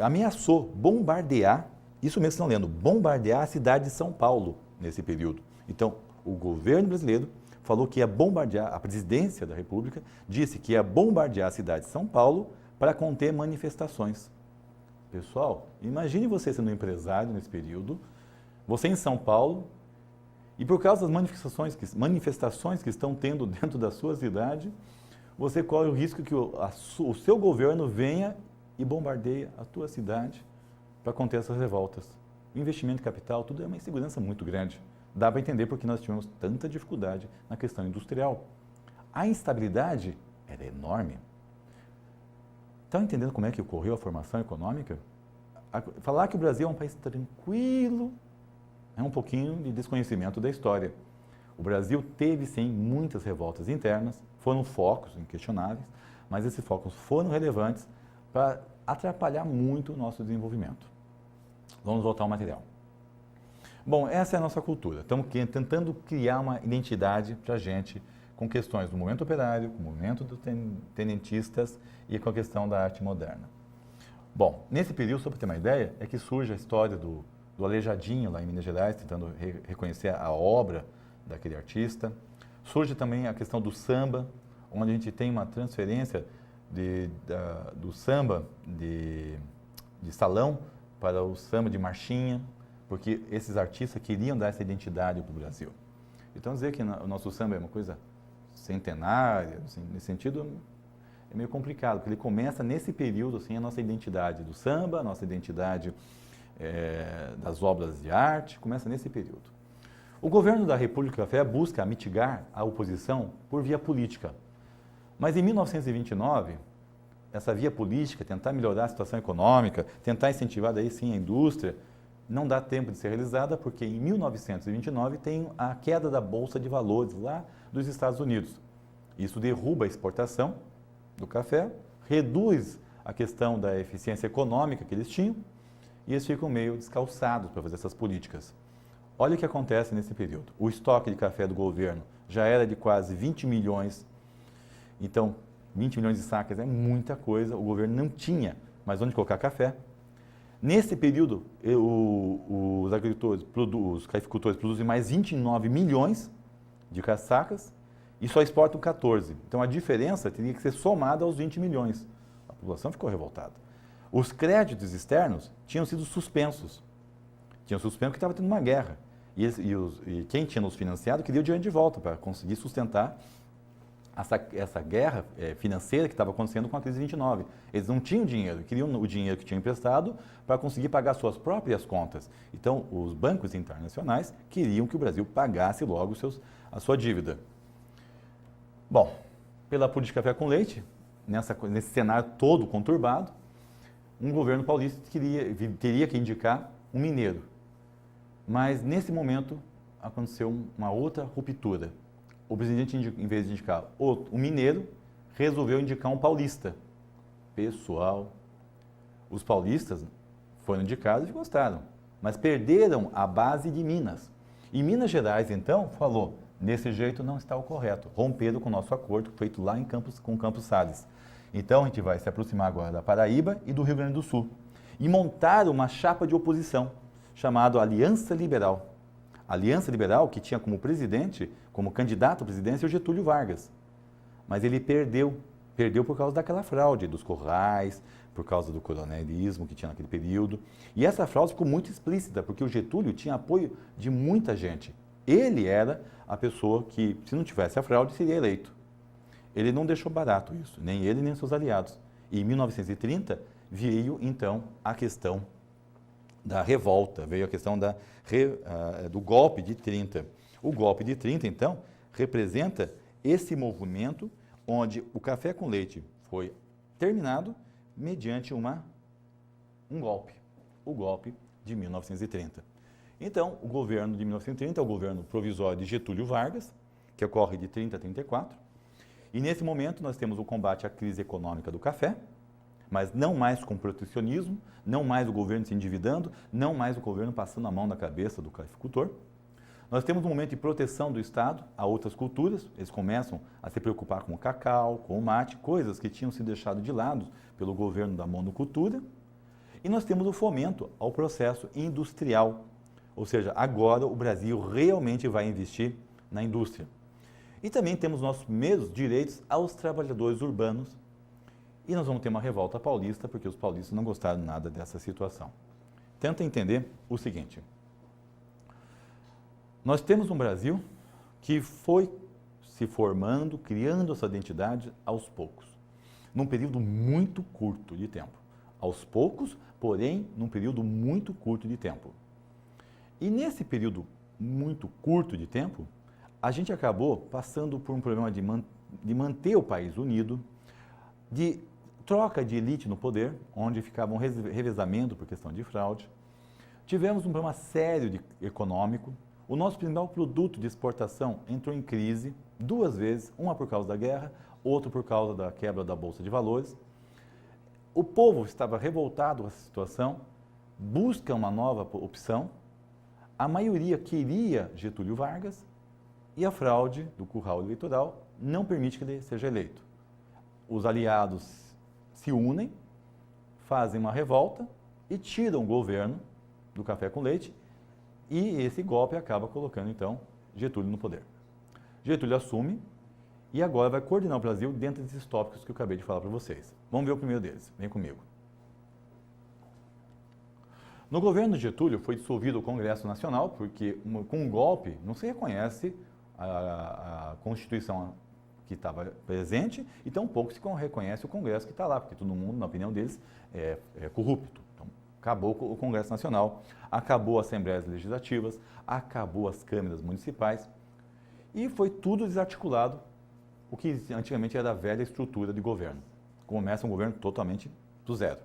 ameaçou bombardear, isso mesmo estão lendo, bombardear a cidade de São Paulo nesse período. Então, o governo brasileiro falou que ia bombardear, a presidência da República disse que ia bombardear a cidade de São Paulo para conter manifestações. Pessoal, imagine você sendo um empresário nesse período, você em São Paulo, e por causa das manifestações que estão tendo dentro da sua cidade, você corre o risco que o seu governo venha e bombardeie a tua cidade para conter essas revoltas. O investimento de capital, tudo é uma insegurança muito grande. Dá para entender porque nós tivemos tanta dificuldade na questão industrial. A instabilidade era enorme. Estão entendendo como é que ocorreu a formação econômica? Falar que o Brasil é um país tranquilo é um pouquinho de desconhecimento da história. O Brasil teve, sim, muitas revoltas internas, foram focos inquestionáveis, mas esses focos foram relevantes para atrapalhar muito o nosso desenvolvimento. Vamos voltar ao material. Bom, essa é a nossa cultura. Estamos tentando criar uma identidade para a gente com questões do movimento operário, com o movimento dos tenentistas e com a questão da arte moderna. Bom, nesse período, só para ter uma ideia, é que surge a história do Aleijadinho, lá em Minas Gerais, tentando reconhecer a obra daquele artista. Surge também a questão do samba, onde a gente tem uma transferência do samba de salão para o samba de marchinha, porque esses artistas queriam dar essa identidade para o Brasil. Então, dizer que o nosso samba é uma coisa centenária, assim, nesse sentido, é meio complicado, porque ele começa nesse período, assim, a nossa identidade do samba, a nossa identidade das obras de arte, começa nesse período. O governo da República do Café busca mitigar a oposição por via política. Mas em 1929, essa via política, tentar melhorar a situação econômica, tentar incentivar daí sim a indústria, não dá tempo de ser realizada porque em 1929 tem a queda da Bolsa de Valores lá dos Estados Unidos. Isso derruba a exportação do café, reduz a questão da eficiência econômica que eles tinham e eles ficam meio descalçados para fazer essas políticas. Olha o que acontece nesse período. O estoque de café do governo já era de quase 20 milhões. Então, 20 milhões de sacas é muita coisa. O governo não tinha mais onde colocar café. Nesse período, os agricultores, os cafeicultores produzem mais 29 milhões de sacas e só exportam 14. Então, a diferença teria que ser somada aos 20 milhões. A população ficou revoltada. Os créditos externos tinham sido suspensos. Tinham suspenso porque estava tendo uma guerra. E quem tinha nos financiado queria o dinheiro de volta para conseguir sustentar essa guerra financeira que estava acontecendo com a crise de 29. Eles não tinham dinheiro, queriam o dinheiro que tinham emprestado para conseguir pagar suas próprias contas. Então, os bancos internacionais queriam que o Brasil pagasse logo a sua dívida. Bom, pela política café com leite, nesse cenário todo conturbado, um governo paulista teria que indicar um mineiro. Mas, nesse momento, aconteceu uma outra ruptura. O presidente, em vez de indicar um mineiro, resolveu indicar um paulista. Pessoal, os paulistas foram indicados e gostaram, mas perderam a base de Minas. E Minas Gerais, então, falou, desse jeito não está o correto. Romperam com o nosso acordo feito lá com Campos Sales. Então, a gente vai se aproximar agora da Paraíba e do Rio Grande do Sul. E montaram uma chapa de oposição, chamada Aliança Liberal. A Aliança Liberal, que tinha como presidente, como candidato à presidência, o Getúlio Vargas. Mas ele perdeu por causa daquela fraude dos Corrais, por causa do coronelismo que tinha naquele período. E essa fraude ficou muito explícita, porque o Getúlio tinha apoio de muita gente. Ele era a pessoa que, se não tivesse a fraude, seria eleito. Ele não deixou barato isso, nem ele nem seus aliados. E em 1930 veio, então, a questão da revolta, veio a questão do golpe de 30. O golpe de 30, então, representa esse movimento onde o café com leite foi terminado mediante um golpe, o golpe de 1930. Então, o governo de 1930 é o governo provisório de Getúlio Vargas, que ocorre de 30 a 34, e nesse momento nós temos o combate à crise econômica do café, mas não mais com protecionismo, não mais o governo se endividando, não mais o governo passando a mão na cabeça do cafeicultor. Nós temos um momento de proteção do Estado a outras culturas, eles começam a se preocupar com o cacau, com o mate, coisas que tinham sido deixadas de lado pelo governo da monocultura. E nós temos o fomento ao processo industrial, ou seja, agora o Brasil realmente vai investir na indústria. E também temos nossos primeiros direitos aos trabalhadores urbanos. E nós vamos ter uma revolta paulista, porque os paulistas não gostaram nada dessa situação. Tenta entender o seguinte. Nós temos um Brasil que foi se formando, criando essa identidade aos poucos, num período muito curto de tempo. Aos poucos, porém, num período muito curto de tempo. E nesse período muito curto de tempo, a gente acabou passando por um problema de manter o país unido, de troca de elite no poder, onde ficavam revezamento por questão de fraude. Tivemos um problema sério econômico. O nosso principal produto de exportação entrou em crise 2 vezes, uma por causa da guerra, outra por causa da quebra da Bolsa de Valores. O povo estava revoltado com essa situação, busca uma nova opção. A maioria queria Getúlio Vargas e a fraude do curral eleitoral não permite que ele seja eleito. Os aliados se unem, fazem uma revolta e tiram o governo do café com leite e esse golpe acaba colocando, então, Getúlio no poder. Getúlio assume e agora vai coordenar o Brasil dentro desses tópicos que eu acabei de falar para vocês. Vamos ver o primeiro deles. Vem comigo. No governo de Getúlio foi dissolvido o Congresso Nacional porque com um golpe não se reconhece a Constituição que estava presente e tampouco se reconhece o Congresso que está lá, porque todo mundo, na opinião deles, é corrupto. Então, Acabou o Congresso Nacional, acabou as Assembleias Legislativas, acabou as câmaras municipais e foi tudo desarticulado, o que antigamente era a velha estrutura de governo. Começa um governo totalmente do zero.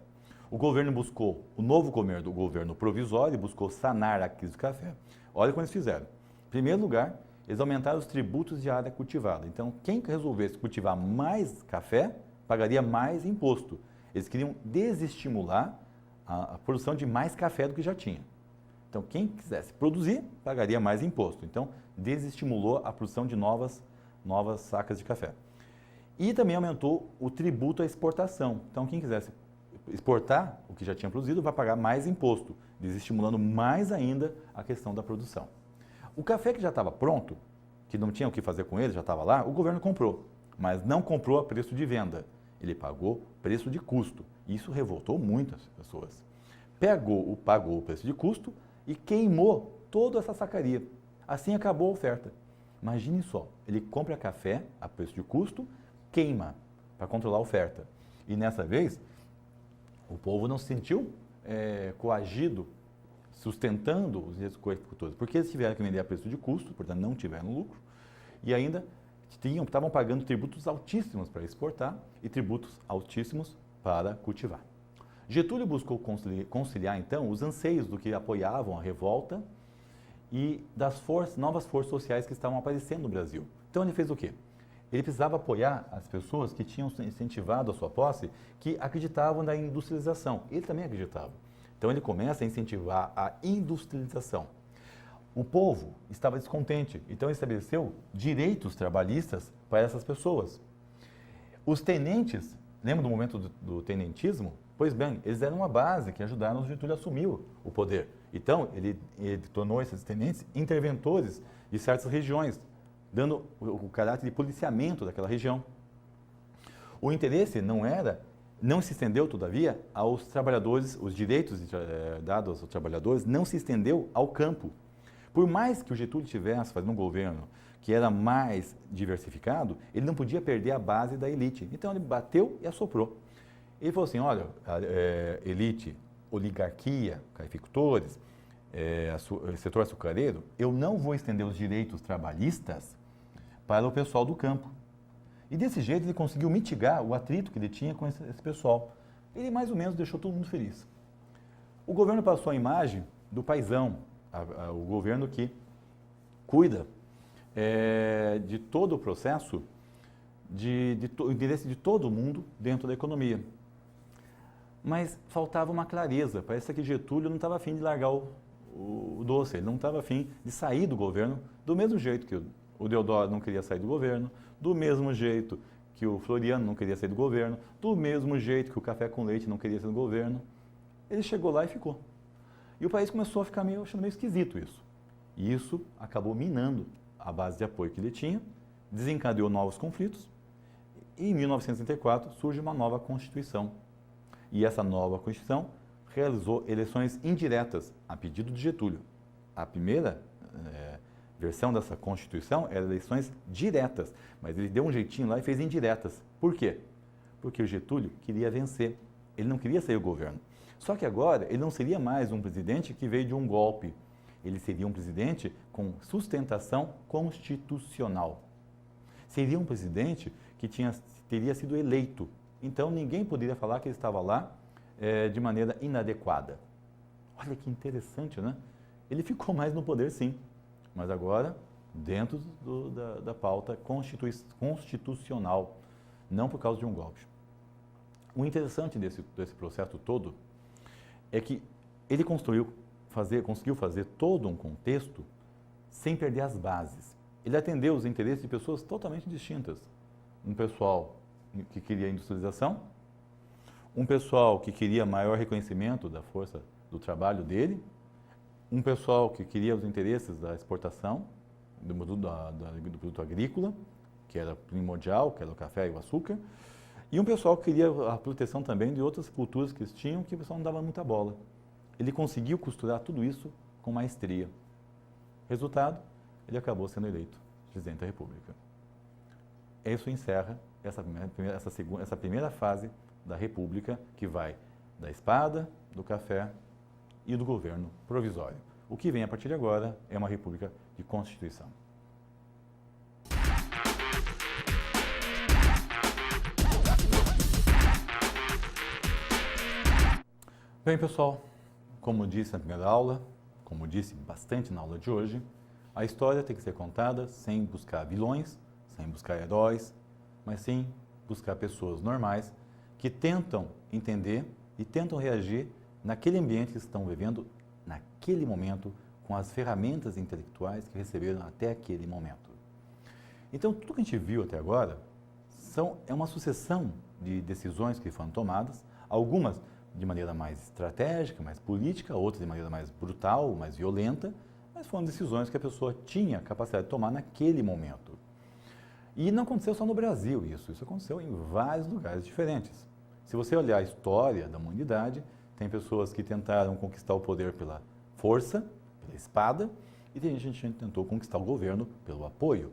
O governo buscou, o novo governo provisório, buscou sanar a crise do café. Olha como eles fizeram. Em primeiro lugar, eles aumentaram os tributos de área cultivada. Então, quem resolvesse cultivar mais café, pagaria mais imposto. Eles queriam desestimular a produção de mais café do que já tinha. Então, quem quisesse produzir, pagaria mais imposto. Então, desestimulou a produção de novas sacas de café. E também aumentou o tributo à exportação. Então, quem quisesse exportar o que já tinha produzido vai pagar mais imposto, desestimulando mais ainda a questão da produção. O café que já estava pronto, que não tinha o que fazer com ele, já estava lá, o governo comprou, mas não comprou a preço de venda. Ele pagou preço de custo. Isso revoltou muitas pessoas. Pagou o preço de custo e queimou toda essa sacaria. Assim acabou a oferta. Imagine só, ele compra café a preço de custo, queima para controlar a oferta. E nessa vez, o povo não se sentiu coagido, sustentando os agricultores, porque eles tiveram que vender a preço de custo, portanto não tiveram lucro, e ainda estavam pagando tributos altíssimos para exportar e tributos altíssimos para cultivar. Getúlio buscou conciliar, então, os anseios do que apoiavam a revolta e das novas forças sociais que estavam aparecendo no Brasil. Então ele fez o quê? Ele precisava apoiar as pessoas que tinham incentivado a sua posse, que acreditavam na industrialização. Ele também acreditava. Então ele começa a incentivar a industrialização. O povo estava descontente, então ele estabeleceu direitos trabalhistas para essas pessoas. Os tenentes, lembra do momento do tenentismo? Pois bem, eles eram uma base que ajudaram o Getúlio a assumir o poder. Então, ele tornou esses tenentes interventores de certas regiões, dando o caráter de policiamento daquela região. O interesse não se estendeu, todavia, aos trabalhadores, os direitos dados aos trabalhadores não se estendeu ao campo. Por mais que o Getúlio estivesse fazendo um governo que era mais diversificado, ele não podia perder a base da elite. Então ele bateu e assoprou. Ele falou assim, olha, elite, oligarquia, cafeicultores, setor açucareiro, eu não vou estender os direitos trabalhistas para o pessoal do campo. E desse jeito ele conseguiu mitigar o atrito que ele tinha com esse pessoal. Ele mais ou menos deixou todo mundo feliz. O governo passou a imagem do paizão, o governo que cuida de todo o processo, o interesse de todo mundo dentro da economia. Mas faltava uma clareza, parece que Getúlio não estava afim de largar o doce, ele não estava afim de sair do governo, do mesmo jeito que o Deodoro não queria sair do governo, do mesmo jeito que o Floriano não queria sair do governo, do mesmo jeito que o Café com Leite não queria sair do governo. Ele chegou lá e ficou. E o país começou a ficar achando meio esquisito isso. E isso acabou minando a base de apoio que ele tinha, desencadeou novos conflitos, e em 1934 surge uma nova Constituição. E essa nova Constituição realizou eleições indiretas a pedido de Getúlio. A primeira versão dessa Constituição era eleições diretas, mas ele deu um jeitinho lá e fez indiretas. Por quê? Porque o Getúlio queria vencer, ele não queria sair do governo. Só que agora ele não seria mais um presidente que veio de um golpe, ele seria um presidente com sustentação constitucional. Seria um presidente que teria sido eleito. Então, ninguém poderia falar que ele estava lá de maneira inadequada. Olha que interessante, né? Ele ficou mais no poder, sim, mas agora dentro da pauta constitucional, não por causa de um golpe. O interessante desse processo todo é que ele conseguiu fazer todo um contexto sem perder as bases. Ele atendeu os interesses de pessoas totalmente distintas. Um pessoal que queria industrialização, um pessoal que queria maior reconhecimento da força do trabalho dele, um pessoal que queria os interesses da exportação do produto agrícola, que era primordial, que era o café e o açúcar, e um pessoal que queria a proteção também de outras culturas que eles tinham, que o pessoal não dava muita bola. Ele conseguiu costurar tudo isso com maestria. Resultado, ele acabou sendo eleito presidente da República. Isso encerra essa primeira fase da República, que vai da espada, do café e do governo provisório. O que vem a partir de agora é uma república de Constituição. Bem, pessoal, como disse na primeira aula, como disse bastante na aula de hoje, a história tem que ser contada sem buscar vilões, sem buscar heróis, mas sim buscar pessoas normais que tentam entender e tentam reagir naquele ambiente que estão vivendo naquele momento com as ferramentas intelectuais que receberam até aquele momento. Então, tudo que a gente viu até agora é uma sucessão de decisões que foram tomadas, algumas de maneira mais estratégica, mais política, outras de maneira mais brutal, mais violenta, mas foram decisões que a pessoa tinha capacidade de tomar naquele momento. E não aconteceu só no Brasil isso aconteceu em vários lugares diferentes. Se você olhar a história da humanidade, tem pessoas que tentaram conquistar o poder pela força, pela espada, e tem gente que tentou conquistar o governo pelo apoio.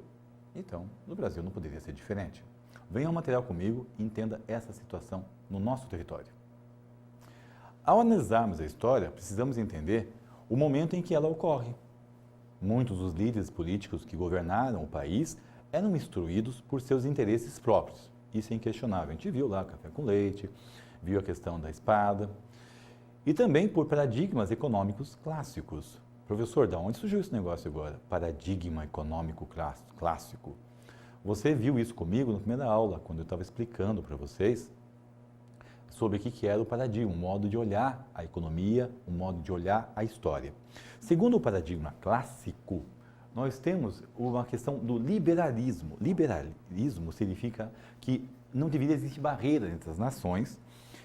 Então, no Brasil não poderia ser diferente. Venha ao material comigo e entenda essa situação no nosso território. Ao analisarmos a história, precisamos entender o momento em que ela ocorre. Muitos dos líderes políticos que governaram o país eram instruídos por seus interesses próprios. Isso é inquestionável. A gente viu lá café com leite, viu a questão da espada, e também por paradigmas econômicos clássicos. Professor, de onde surgiu esse negócio agora? Paradigma econômico clássico. Você viu isso comigo na primeira aula, quando eu estava explicando para vocês sobre o que era o paradigma, um modo de olhar a economia, um modo de olhar a história. Segundo o paradigma clássico, nós temos uma questão do liberalismo. Liberalismo significa que não deveria existir barreira entre as nações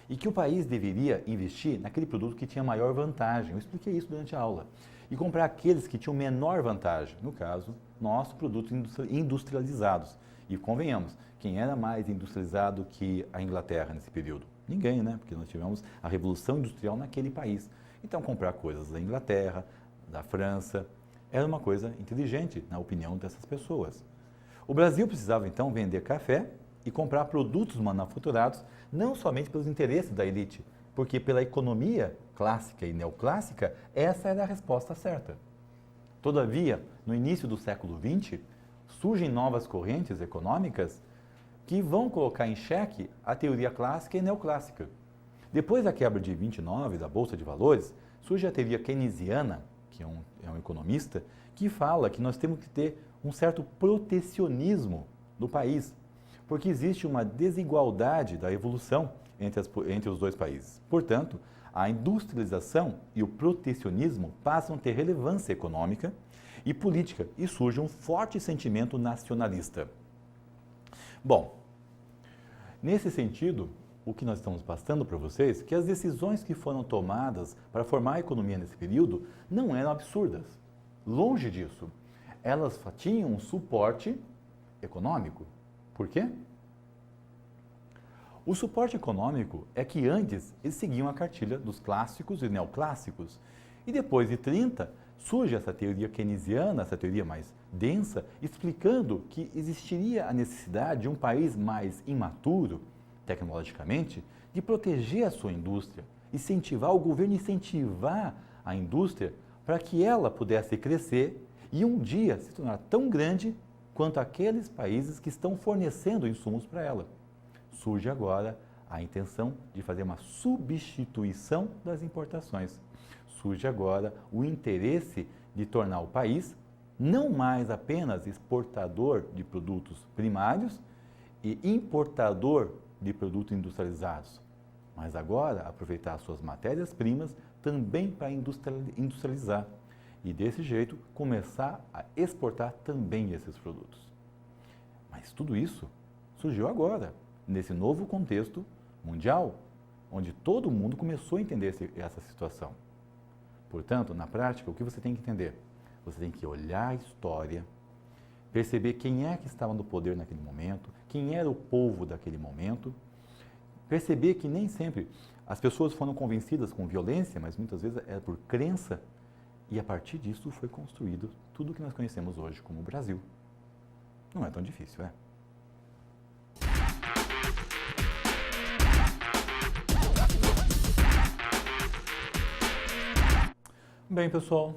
e que o país deveria investir naquele produto que tinha maior vantagem. Eu expliquei isso durante a aula. E comprar aqueles que tinham menor vantagem, no caso, nossos produtos industrializados. E convenhamos, quem era mais industrializado que a Inglaterra nesse período? Ninguém, né? Porque nós tivemos a Revolução Industrial naquele país. Então, comprar coisas da Inglaterra, da França, era uma coisa inteligente, na opinião dessas pessoas. O Brasil precisava, então, vender café e comprar produtos manufaturados, não somente pelos interesses da elite, porque pela economia clássica e neoclássica, essa era a resposta certa. Todavia, no início do século XX, surgem novas correntes econômicas que vão colocar em xeque a teoria clássica e neoclássica. Depois da quebra de 29 da Bolsa de Valores, surge a teoria keynesiana, que é um economista, que fala que nós temos que ter um certo protecionismo no país, porque existe uma desigualdade da evolução entre os dois países. Portanto, a industrialização e o protecionismo passam a ter relevância econômica e política e surge um forte sentimento nacionalista. Bom, nesse sentido, o que nós estamos passando para vocês é que as decisões que foram tomadas para formar a economia nesse período não eram absurdas. Longe disso. Elas tinham um suporte econômico. Por quê? O suporte econômico é que antes eles seguiam a cartilha dos clássicos e neoclássicos. E depois de 30, surge essa teoria keynesiana, essa teoria mais densa, explicando que existiria a necessidade de um país mais imaturo, tecnologicamente, de proteger a sua indústria, incentivar o governo, incentivar a indústria para que ela pudesse crescer e um dia se tornar tão grande quanto aqueles países que estão fornecendo insumos para ela. Surge agora a intenção de fazer uma substituição das importações. Surge agora o interesse de tornar o país não mais apenas exportador de produtos primários e importador de produtos industrializados, mas agora aproveitar suas matérias-primas também para industrializar e desse jeito começar a exportar também esses produtos. Mas tudo isso surgiu agora, nesse novo contexto mundial, onde todo mundo começou a entender essa situação. Portanto, na prática, o que você tem que entender? Você tem que olhar a história, perceber quem é que estava no poder naquele momento, quem era o povo daquele momento, perceber que nem sempre as pessoas foram convencidas com violência, mas muitas vezes era por crença, e a partir disso foi construído tudo o que nós conhecemos hoje como o Brasil. Não é tão difícil, é? Bem, pessoal,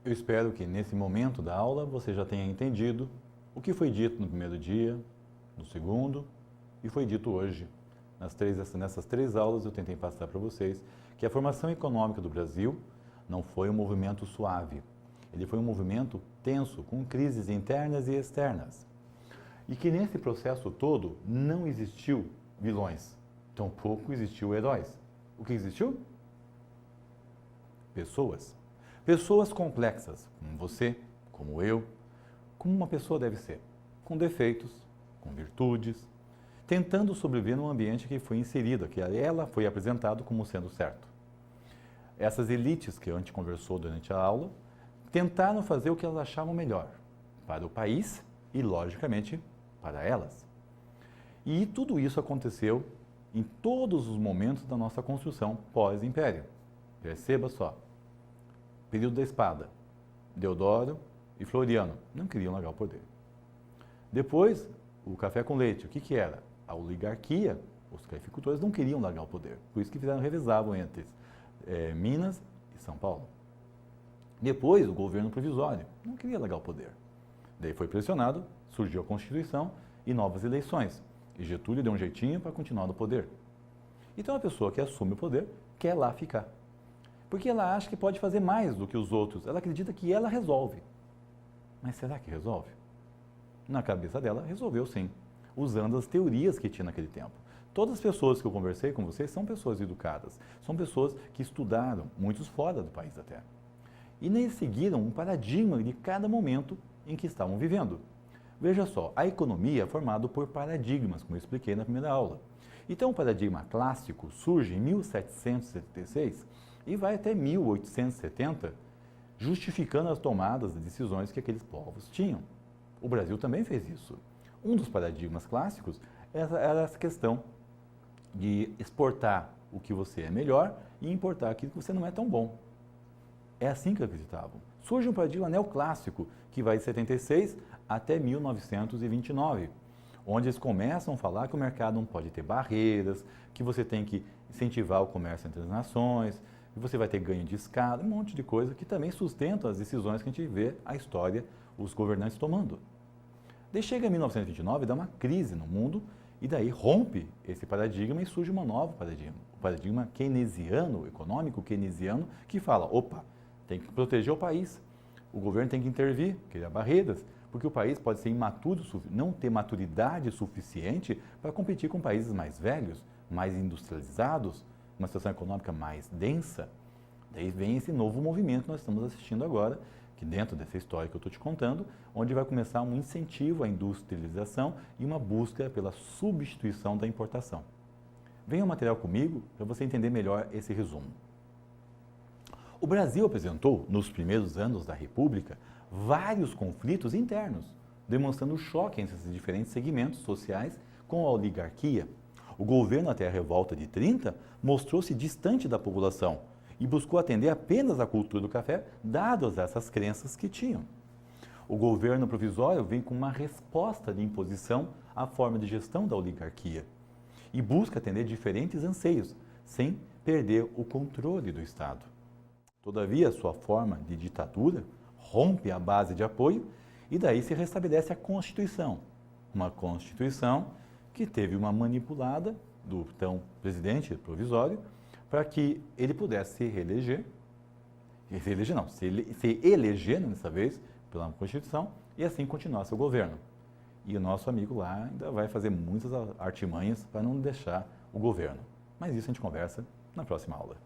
eu espero que nesse momento da aula você já tenha entendido o que foi dito no primeiro dia, no segundo e foi dito hoje. Nessas três aulas eu tentei passar para vocês que a formação econômica do Brasil não foi um movimento suave. Ele foi um movimento tenso, com crises internas e externas. E que nesse processo todo não existiu vilões, tampouco existiu heróis. O que existiu? Pessoas. Pessoas complexas, como você, como eu, como uma pessoa deve ser, com defeitos, com virtudes, tentando sobreviver num ambiente que foi inserido, que ela foi apresentado como sendo certo. Essas elites que a gente conversou durante a aula, tentaram fazer o que elas achavam melhor para o país e, logicamente, para elas. E tudo isso aconteceu em todos os momentos da nossa construção pós-império. Perceba só. Período da Espada. Deodoro e Floriano não queriam largar o poder. Depois, o café com leite. O que era? A oligarquia, os cafeicultores não queriam largar o poder. Por isso que revezavam entre Minas e São Paulo. Depois, o governo provisório não queria largar o poder. Daí foi pressionado, surgiu a Constituição e novas eleições. E Getúlio deu um jeitinho para continuar no poder. Então, a pessoa que assume o poder quer lá ficar. Porque ela acha que pode fazer mais do que os outros. Ela acredita que ela resolve. Mas será que resolve? Na cabeça dela, resolveu sim, usando as teorias que tinha naquele tempo. Todas as pessoas que eu conversei com vocês são pessoas educadas, são pessoas que estudaram, muitos fora do país até. E nem seguiram um paradigma de cada momento em que estavam vivendo. Veja só, a economia é formada por paradigmas, como eu expliquei na primeira aula. Então, o paradigma clássico surge em 1776 e vai até 1870, justificando as tomadas de decisões que aqueles povos tinham. O Brasil também fez isso. Um dos paradigmas clássicos era essa questão de exportar o que você é melhor e importar aquilo que você não é tão bom. É assim que acreditavam. Surge um paradigma neoclássico, que vai de 76 até 1929, onde eles começam a falar que o mercado não pode ter barreiras, que você tem que incentivar o comércio entre as nações, que você vai ter ganho de escala, um monte de coisa que também sustentam as decisões que a gente vê a história, os governantes tomando. Daí chega em 1929, dá uma crise no mundo, e daí rompe esse paradigma e surge um novo paradigma. O paradigma keynesiano, econômico keynesiano, que fala, opa, tem que proteger o país, o governo tem que intervir, criar barreiras, porque o país pode ser imaturo, não ter maturidade suficiente para competir com países mais velhos, mais industrializados, uma situação econômica mais densa. Daí vem esse novo movimento que nós estamos assistindo agora, que dentro dessa história que eu estou te contando, onde vai começar um incentivo à industrialização e uma busca pela substituição da importação. Venha ao material comigo para você entender melhor esse resumo. O Brasil apresentou, nos primeiros anos da República, vários conflitos internos, demonstrando o choque entre esses diferentes segmentos sociais com a oligarquia. O governo, até a Revolta de 30, mostrou-se distante da população e buscou atender apenas à cultura do café, dadas essas crenças que tinham. O governo provisório vem com uma resposta de imposição à forma de gestão da oligarquia e busca atender diferentes anseios, sem perder o controle do Estado. Todavia, sua forma de ditadura rompe a base de apoio e daí se restabelece a Constituição. Uma Constituição que teve uma manipulada do então presidente provisório para que ele pudesse se reeleger, se eleger dessa vez pela Constituição e assim continuar seu governo. E o nosso amigo lá ainda vai fazer muitas artimanhas para não deixar o governo. Mas isso a gente conversa na próxima aula.